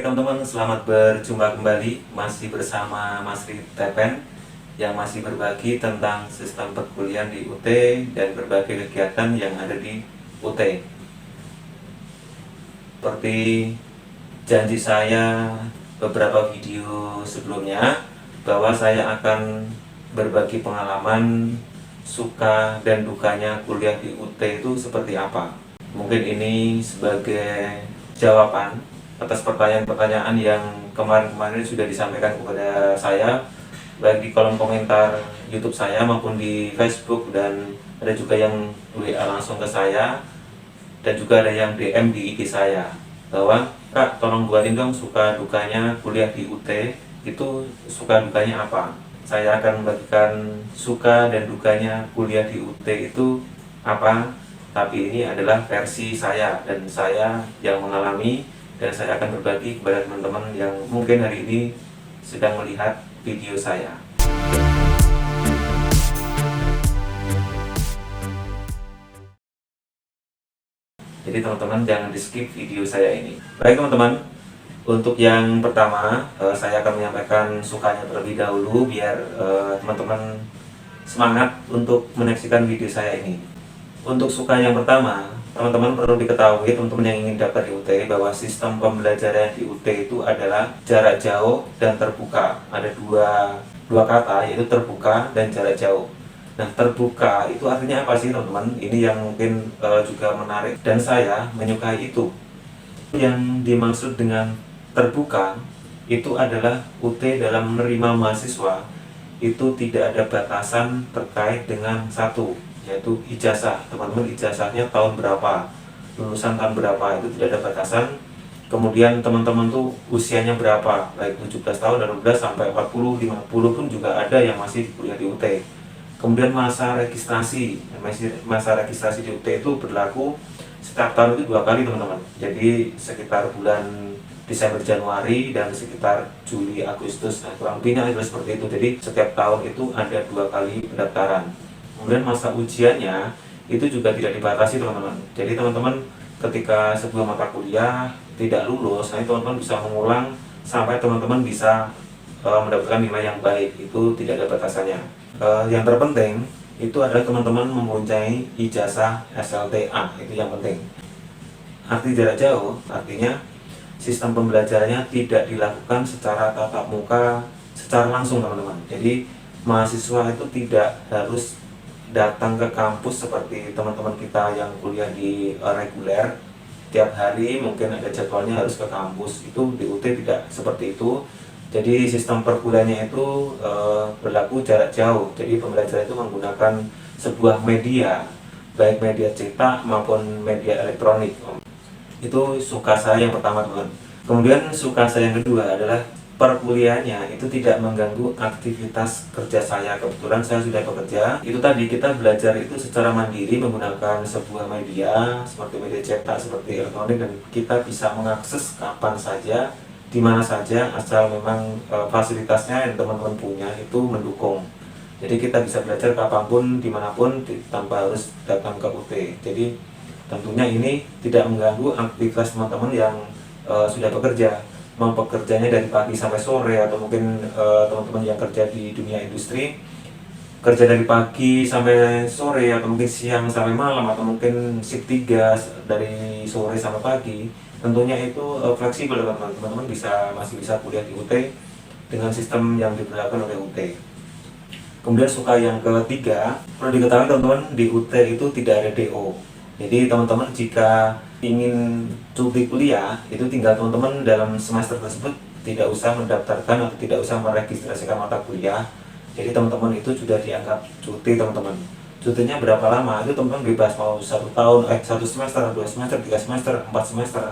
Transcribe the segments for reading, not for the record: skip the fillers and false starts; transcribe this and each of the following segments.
teman-teman, selamat berjumpa kembali. Masih bersama Mas Tepen yang masih berbagi tentang sistem perkuliahan di UT dan berbagai kegiatan yang ada di UT. Seperti janji saya beberapa video sebelumnya, bahwa saya akan berbagi pengalaman suka dan dukanya kuliah di UT itu seperti apa. Mungkin ini sebagai jawaban atas pertanyaan-pertanyaan yang kemarin-kemarin sudah disampaikan kepada saya, baik di kolom komentar YouTube saya maupun di Facebook, dan ada juga yang WA langsung ke saya, dan juga ada yang DM di IG saya bahwa, "Kak, tolong buatin dong suka dukanya kuliah di UT, itu suka dukanya apa?" Saya akan membagikan suka dan dukanya kuliah di UT itu apa, tapi ini adalah versi saya dan saya yang mengalami, dan saya akan berbagi kepada teman-teman yang mungkin hari ini sedang melihat video saya. Jadi teman-teman jangan di skip video saya ini. Baik teman-teman, untuk yang pertama saya akan menyampaikan sukanya terlebih dahulu biar teman-teman semangat untuk menyaksikan video saya ini. Untuk suka yang pertama, teman-teman perlu diketahui, teman-teman yang ingin dapat di UT, bahwa sistem pembelajaran di UT itu adalah jarak jauh dan terbuka. Ada dua kata, yaitu terbuka dan jarak jauh. Nah, terbuka itu artinya apa sih teman-teman? Ini yang mungkin juga menarik dan saya menyukai itu. Yang dimaksud dengan terbuka itu adalah UT dalam menerima mahasiswa itu tidak ada batasan terkait dengan satu, yaitu ijazah. Teman-teman ijazahnya tahun berapa, lulusan tahun berapa, itu tidak ada batasan. Kemudian teman-teman tuh usianya berapa, baik 17 tahun, 18 sampai 40, 50 pun juga ada yang masih kuliah di UT. Kemudian masa registrasi di UT itu berlaku setiap tahun itu 2 kali teman-teman. Jadi sekitar bulan Desember Januari dan sekitar Juli Agustus. Nah, kurang lebihnya adalah seperti itu. Jadi setiap tahun itu ada 2 kali pendaftaran. Kemudian masa ujiannya itu juga tidak dibatasi teman-teman. Jadi teman-teman ketika sebuah mata kuliah tidak lulus, nah teman-teman bisa mengulang sampai teman-teman bisa mendapatkan nilai yang baik. Itu tidak ada batasannya. Yang terpenting itu adalah teman-teman mempunyai ijazah SLTA, itu yang penting. Arti jarak jauh artinya sistem pembelajarannya tidak dilakukan secara tatap muka secara langsung teman-teman. Jadi mahasiswa itu tidak harus datang ke kampus seperti teman-teman kita yang kuliah di reguler tiap hari mungkin ada jadwalnya harus ke kampus. Itu di UT tidak seperti itu. Jadi sistem perkuliahannya itu berlaku jarak jauh. Jadi pembelajaran itu menggunakan sebuah media, baik media cetak maupun media elektronik. Itu suka saya yang pertama teman. Kemudian suka saya yang kedua adalah perkuliahannya itu tidak mengganggu aktivitas kerja saya. Kebetulan saya sudah bekerja. Itu tadi kita belajar itu secara mandiri menggunakan sebuah media seperti media cetak, seperti elektronik, dan kita bisa mengakses kapan saja, di mana saja, asal memang fasilitasnya yang teman-teman punya itu mendukung. Jadi kita bisa belajar kapanpun, dimanapun, tanpa harus datang ke UT. Jadi tentunya ini tidak mengganggu aktivitas teman-teman yang sudah bekerja. Mau pekerjanya dari pagi sampai sore, atau mungkin teman-teman yang kerja di dunia industri kerja dari pagi sampai sore, atau mungkin siang sampai malam, atau mungkin shift 3 dari sore sampai pagi. Tentunya itu fleksibel teman-teman. Teman-teman masih bisa kuliah di UT dengan sistem yang diberlakukan oleh UT. Kemudian suka yang ketiga, perlu diketahui teman-teman, di UT itu tidak ada DO. Jadi teman-teman jika ingin cuti kuliah, itu tinggal teman-teman dalam semester tersebut tidak usah mendaftarkan atau tidak usah meregistrasikan mata kuliah. Jadi teman-teman itu sudah dianggap cuti teman-teman. Cutinya berapa lama itu teman-teman bebas, mau 1 tahun, 1 semester, 2 semester, 3 semester, 4 semester,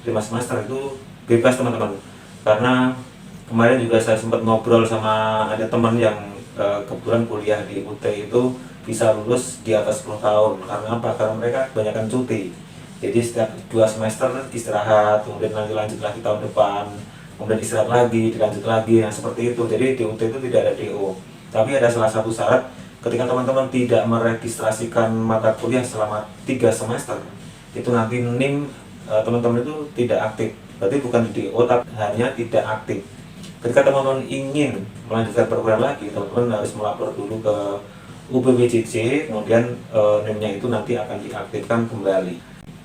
5 semester, itu bebas teman-teman. Karena kemarin juga saya sempat ngobrol sama ada teman yang kebetulan kuliah di UT itu bisa lulus di atas 10 tahun. Karena apa? Karena mereka kebanyakan cuti. Jadi setiap 2 semester istirahat, kemudian lanjut lagi tahun depan, kemudian istirahat lagi, dilanjut lagi, yang seperti itu. Jadi di UT itu tidak ada DO. Tapi ada salah satu syarat, ketika teman-teman tidak meregistrasikan mata kuliah selama 3 semester, itu nanti NIM teman-teman itu tidak aktif. berarti bukan di DO tapi hanya tidak aktif. Ketika teman-teman ingin melanjutkan program lagi, teman-teman harus melapor dulu ke UPWJJ, kemudian NIM-nya itu nanti akan diaktifkan kembali.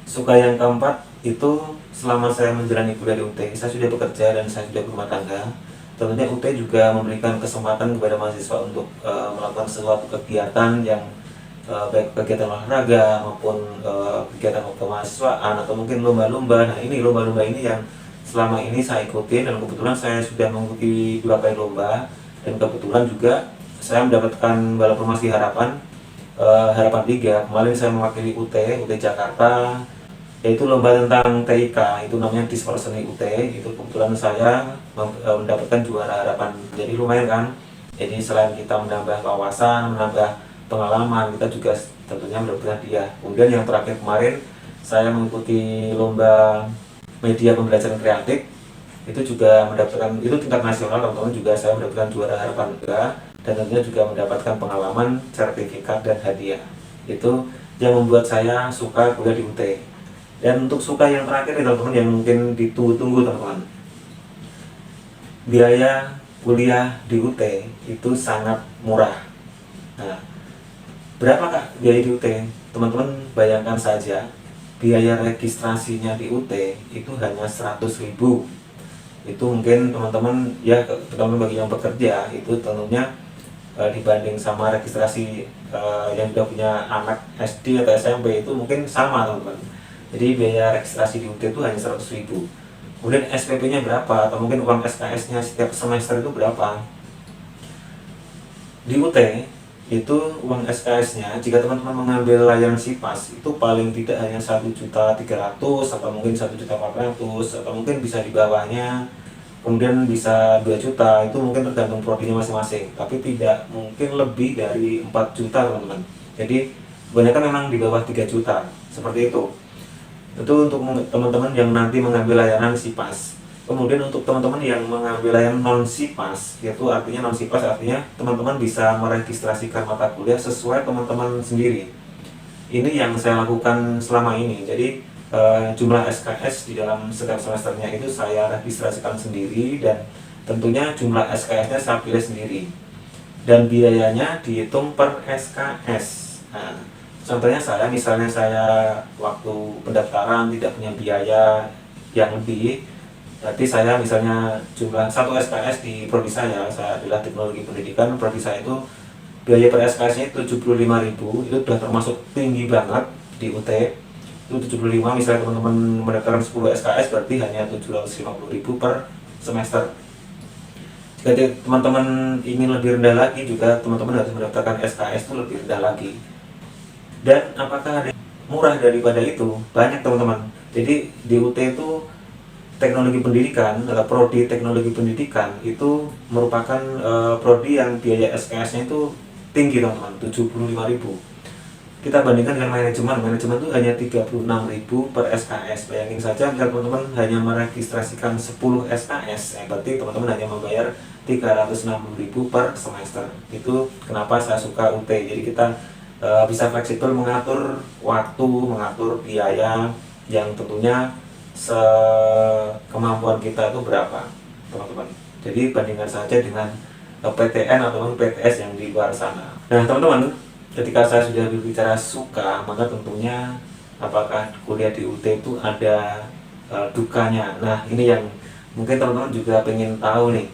Suka yang keempat itu, selama saya menjalani kuliah di UT, saya sudah bekerja dan saya sudah berumah tangga. Tentunya UT juga memberikan kesempatan kepada mahasiswa untuk melakukan suatu kegiatan yang baik kegiatan olahraga maupun kegiatan kemahasiswaan atau mungkin lomba-lomba. Nah, ini lomba-lomba ini yang selama ini saya ikutin, dan kebetulan saya sudah mengikuti beberapa lomba, dan kebetulan juga saya mendapatkan Balap Formasi Harapan Harapan 3. Kemarin saya mewakili UT Jakarta, yaitu lomba tentang TIK, itu namanya Dispersoni UT. Itu kebetulan saya mendapatkan juara harapan. Jadi lumayan kan. Jadi selain kita menambah wawasan, menambah pengalaman, kita juga tentunya mendapatkan hadiah. Kemudian yang terakhir kemarin saya mengikuti lomba media pembelajaran kreatif, itu juga mendapatkan, itu tingkat nasional teman-teman, juga saya mendapatkan juara harapan 3, dan tentunya juga mendapatkan pengalaman, sertifikat, dan hadiah. Itu yang membuat saya suka kuliah di UT. Dan untuk suka yang terakhir nih teman-teman, yang mungkin ditunggu-tunggu teman-teman, biaya kuliah di UT itu sangat murah. Nah, berapa kak biaya di UT? Teman-teman bayangkan saja, biaya registrasinya di UT itu hanya 100.000. Itu mungkin teman-teman ya, terutama bagi yang bekerja, itu tentunya dibanding sama registrasi yang sudah punya anak SD atau SMP itu mungkin sama teman-teman. Jadi biaya registrasi di UT itu hanya 100.000. Kemudian SPP-nya berapa, atau mungkin uang SKS-nya setiap semester itu berapa? Di UT itu uang SKS-nya, jika teman-teman mengambil layanan SIPAS, itu paling tidak hanya 1.300.000 atau mungkin 1.400.000 atau mungkin bisa di bawahnya, kemudian bisa 2 juta, itu mungkin tergantung prodinya masing-masing, tapi tidak mungkin lebih dari 4 juta teman-teman. Jadi kebanyakan memang di bawah 3 juta, seperti itu. Itu untuk teman-teman yang nanti mengambil layanan SIPAS. Kemudian untuk teman-teman yang mengambil layanan non-SIPAS, yaitu artinya non-SIPAS artinya teman-teman bisa meregistrasikan mata kuliah sesuai teman-teman sendiri. Ini yang saya lakukan selama ini. Jadi jumlah SKS di dalam setiap semesternya itu saya registrasikan sendiri, dan tentunya jumlah SKS-nya saya pilih sendiri. Dan biayanya dihitung per SKS. Nah, contohnya misalnya saya waktu pendaftaran tidak punya biaya yang lebih, berarti saya misalnya jumlah 1 SKS di prodi saya adalah teknologi pendidikan, prodi saya itu biaya per SKS-nya 75.000, itu sudah termasuk tinggi banget di UT. Itu 75, misalnya teman-teman mendaftarkan 10 SKS berarti hanya 750.000 per semester. Jika teman-teman ingin lebih rendah lagi, juga teman-teman harus mendaftarkan SKS itu lebih rendah lagi. Dan apakah ada murah daripada itu? Banyak teman-teman. Jadi di UT itu teknologi pendidikan, prodi teknologi pendidikan itu merupakan prodi yang biaya SKS-nya itu tinggi teman-teman, 75.000. Kita bandingkan dengan manajemen itu hanya 36.000 per SKS. Bayangin saja jika teman-teman hanya meregistrasikan 10 SKS, berarti teman-teman hanya membayar 360.000 per semester. Itu kenapa saya suka UT. Jadi kita bisa fleksibel mengatur waktu, mengatur biaya yang tentunya sekemampuan kita itu berapa teman-teman. Jadi bandingkan saja dengan PTN ataupun PTS yang di luar sana. Nah teman-teman, ketika saya sudah berbicara suka, maka tentunya apakah kuliah di UT itu ada dukanya. Nah ini yang mungkin teman-teman juga pengen tahu nih,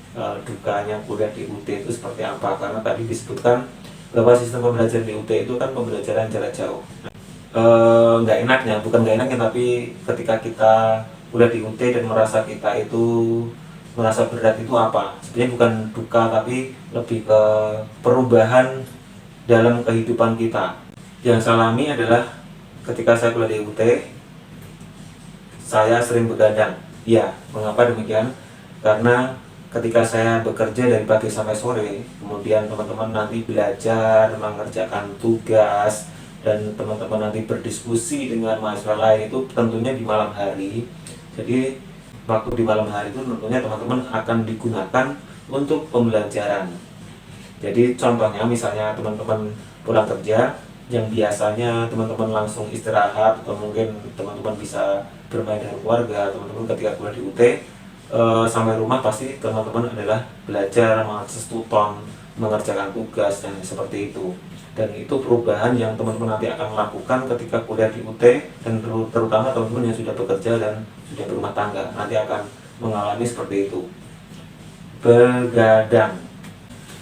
dukanya kuliah di UT itu seperti apa. Karena tadi disebutkan bahwa sistem pembelajaran di UT itu kan pembelajaran jarak jauh. Nggak enaknya, bukan nggak enaknya, tapi ketika kita kuliah di UT dan merasa kita itu merasa berat, itu apa? Sebenarnya bukan duka, tapi lebih ke perubahan dalam kehidupan kita. Yang saya alami adalah ketika saya kuliah di UT, saya sering begadang. Ya, mengapa demikian? Karena ketika saya bekerja dari pagi sampai sore, kemudian teman-teman nanti belajar, mengerjakan tugas, dan teman-teman nanti berdiskusi dengan mahasiswa lain, itu tentunya di malam hari. Jadi waktu di malam hari itu tentunya teman-teman akan digunakan untuk pembelajaran. Jadi contohnya misalnya teman-teman pulang kerja, yang biasanya teman-teman langsung istirahat atau mungkin teman-teman bisa bermain dengan keluarga, teman-teman ketika kuliah di UT sampai rumah pasti teman-teman adalah belajar, mengakses tuton, mengerjakan tugas dan seperti itu. Dan itu perubahan yang teman-teman nanti akan lakukan ketika kuliah di UT, dan terutama teman-teman yang sudah bekerja dan sudah berumah tangga nanti akan mengalami seperti itu. Begadang.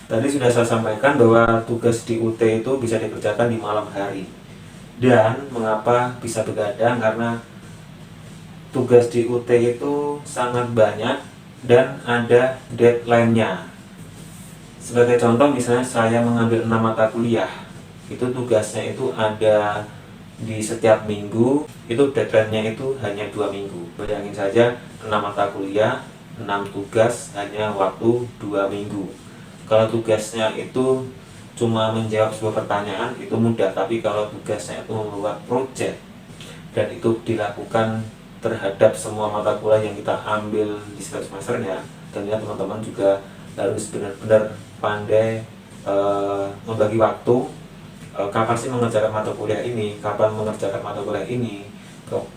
Tadi sudah saya sampaikan bahwa tugas di UT itu bisa dikerjakan di malam hari. Dan mengapa bisa begadang? Karena tugas di UT itu sangat banyak dan ada deadline-nya. Sebagai contoh, misalnya saya mengambil 6 mata kuliah, itu tugasnya itu ada di setiap minggu, itu deadline-nya itu hanya 2 minggu. Bayangin saja 6 mata kuliah, 6 tugas, hanya waktu 2 minggu. Kalau tugasnya itu cuma menjawab sebuah pertanyaan, itu mudah. Tapi kalau tugasnya itu membuat project dan itu dilakukan terhadap semua mata kuliah yang kita ambil di setiap semesternya, tentunya teman-teman juga harus benar-benar pandai membagi waktu. Kapan sih mengerjakan mata kuliah ini, kapan mengerjakan mata kuliah ini,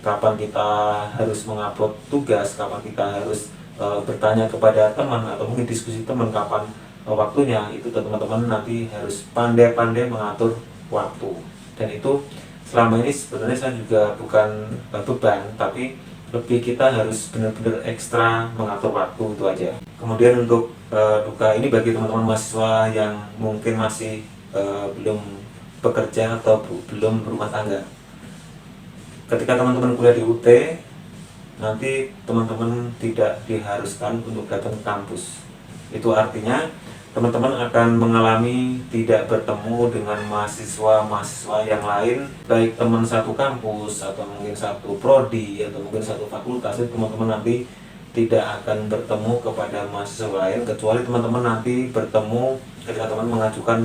kapan kita harus mengupload tugas, kapan kita harus bertanya kepada teman atau mungkin diskusi teman kapan waktunya. Itu teman-teman nanti harus pandai-pandai mengatur waktu. Dan itu selama ini sebenarnya saya juga bukan beban, tapi lebih kita harus benar-benar ekstra mengatur waktu, itu aja. Kemudian untuk duka ini bagi teman-teman mahasiswa yang mungkin masih belum bekerja atau belum berumah tangga. Ketika teman-teman kuliah di UT, nanti teman-teman tidak diharuskan untuk datang ke kampus. Itu artinya teman-teman akan mengalami tidak bertemu dengan mahasiswa-mahasiswa yang lain, baik teman satu kampus atau mungkin satu prodi atau mungkin satu fakultas. Teman-teman nanti tidak akan bertemu kepada mahasiswa lain, kecuali teman-teman nanti bertemu ketika teman mengajukan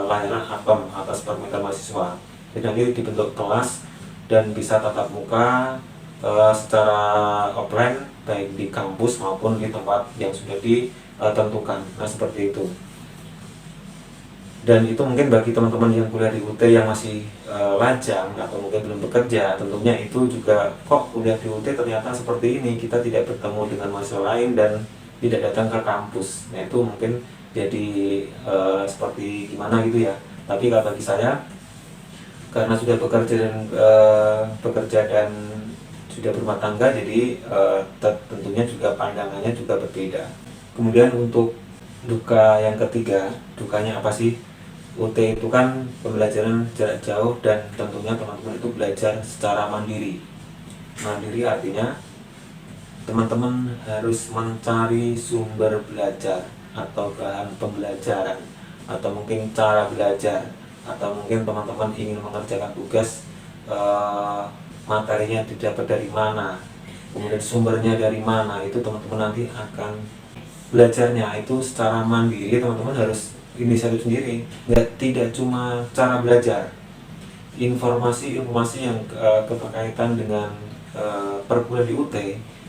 layanan APEM atas permintaan mahasiswa. Jadi nanti dibentuk kelas dan bisa tatap muka secara offline, baik di kampus maupun di tempat yang sudah ditentukan. Nah, seperti itu. Dan itu mungkin bagi teman-teman yang kuliah di UT yang masih lajang atau mungkin belum bekerja, tentunya itu juga, kok kuliah di UT ternyata seperti ini, kita tidak bertemu dengan mahasiswa lain dan tidak datang ke kampus. Nah, itu mungkin jadi seperti gimana gitu ya. Tapi kalau bagi saya, karena sudah bekerja dan sudah berumah tangga, jadi tentunya juga pandangannya juga berbeda. Kemudian untuk duka yang ketiga, dukanya apa sih? UT itu kan pembelajaran jarak jauh dan tentunya teman-teman itu belajar secara mandiri. Mandiri artinya teman-teman harus mencari sumber belajar atau bahan pembelajaran atau mungkin cara belajar, atau mungkin teman-teman ingin mengerjakan tugas, materinya didapat dari mana, kemudian sumbernya dari mana, itu teman-teman nanti akan belajarnya itu secara mandiri. Teman-teman harus inisiatif sendiri, tidak cuma cara belajar, informasi-informasi yang berkaitan dengan perkuliahan di UT,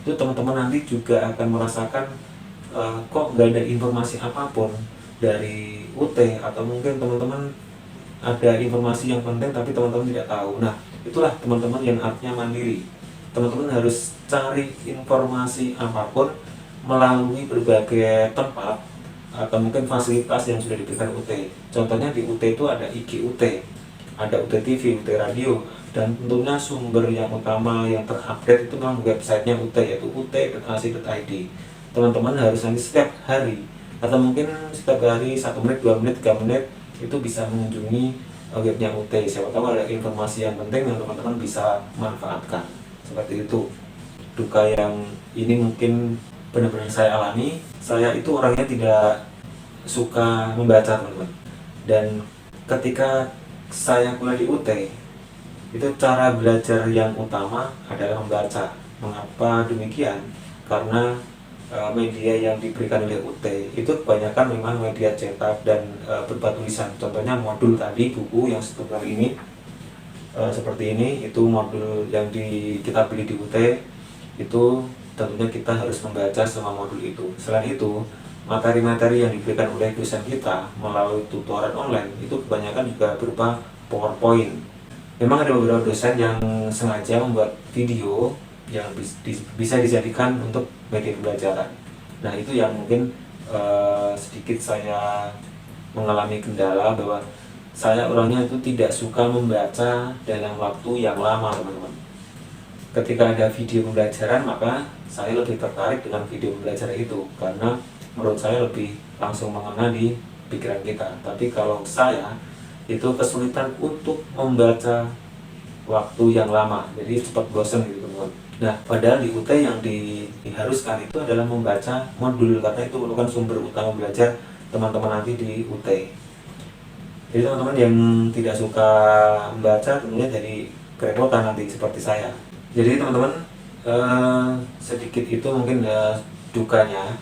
itu teman-teman nanti juga akan merasakan kok nggak ada informasi apapun dari UT, atau mungkin teman-teman ada informasi yang penting tapi teman-teman tidak tahu. Nah, itulah teman-teman yang artinya mandiri. Teman-teman harus cari informasi apapun melalui berbagai tempat atau mungkin fasilitas yang sudah diberikan UT. Contohnya di UT itu ada IG UT, ada UT TV, UT Radio, dan tentunya sumber yang utama yang terupdate itu memang websitenya UT, yaitu ut.ac.id. Teman-teman harus nanti setiap hari atau mungkin setiap hari 1 menit, 2 menit, 3 menit itu bisa mengunjungi webnya UT. Siapa tahu ada informasi yang penting yang teman-teman bisa manfaatkan. Seperti itu. Duka yang ini mungkin benar-benar saya alami. Saya itu orangnya tidak suka membaca, teman-teman. Dan ketika saya kuliah di UT, itu cara belajar yang utama adalah membaca. Mengapa demikian? Karena media yang diberikan oleh UT itu kebanyakan memang media cetak dan berupa tulisan. Contohnya modul tadi, buku yang seperti ini, seperti ini, itu modul yang kita beli di UT. Itu tentunya kita harus membaca semua modul itu. Selain itu, materi-materi yang diberikan oleh dosen kita melalui tutoran online itu kebanyakan juga berupa PowerPoint. Memang ada beberapa dosen yang sengaja membuat video yang bisa dijadikan untuk media pembelajaran. Nah, itu yang mungkin sedikit saya mengalami kendala, bahwa saya orangnya itu tidak suka membaca dalam waktu yang lama, teman-teman. Ketika ada video pembelajaran, maka saya lebih tertarik dengan video pembelajaran itu, karena menurut saya lebih langsung mengena di pikiran kita. Tapi kalau saya itu kesulitan untuk membaca waktu yang lama, jadi cepat bosan gitu, teman-teman. Nah, padahal di UT yang diharuskan itu adalah membaca modul, karena itu merupakan sumber utama belajar teman-teman nanti di UT. Jadi teman-teman yang tidak suka membaca tentunya jadi kerepotan nanti seperti saya. Jadi teman-teman, sedikit itu mungkin dukanya.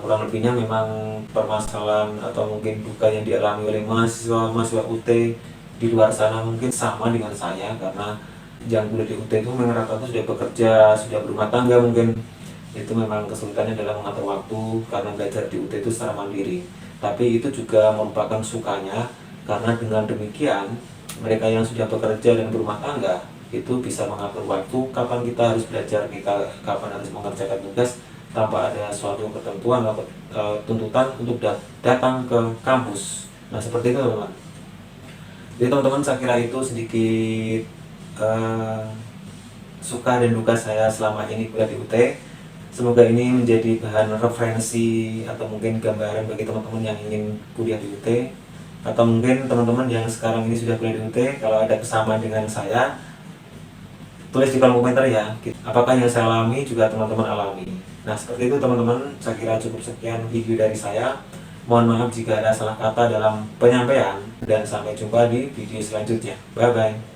Kurang lebihnya memang permasalahan atau mungkin duka yang dialami oleh mahasiswa UT di luar sana mungkin sama dengan saya, karena yang kuliah di UT itu memang rata-rata sudah bekerja, sudah berumah tangga mungkin. Itu memang kesulitannya adalah mengatur waktu, karena belajar di UT itu secara mandiri. Tapi itu juga merupakan sukanya, karena dengan demikian mereka yang sudah bekerja dan berumah tangga itu bisa mengatur waktu, kapan kita harus belajar, kita kapan harus mengerjakan tugas, tanpa ada suatu ketentuan atau tuntutan untuk datang ke kampus. Nah, seperti itu, teman-teman. Jadi teman-teman, saya kira itu sedikit suka dan duka saya selama ini kuliah di UT. Semoga ini menjadi bahan referensi atau mungkin gambaran bagi teman-teman yang ingin kuliah di UT, atau mungkin teman-teman yang sekarang ini sudah kuliah di UT, kalau ada kesamaan dengan saya, tulis di kolom komentar ya, apakah yang saya alami juga teman-teman alami. Nah, seperti itu teman-teman, saya kira cukup sekian video dari saya. Mohon maaf jika ada salah kata dalam penyampaian, dan sampai jumpa di video selanjutnya. Bye-bye.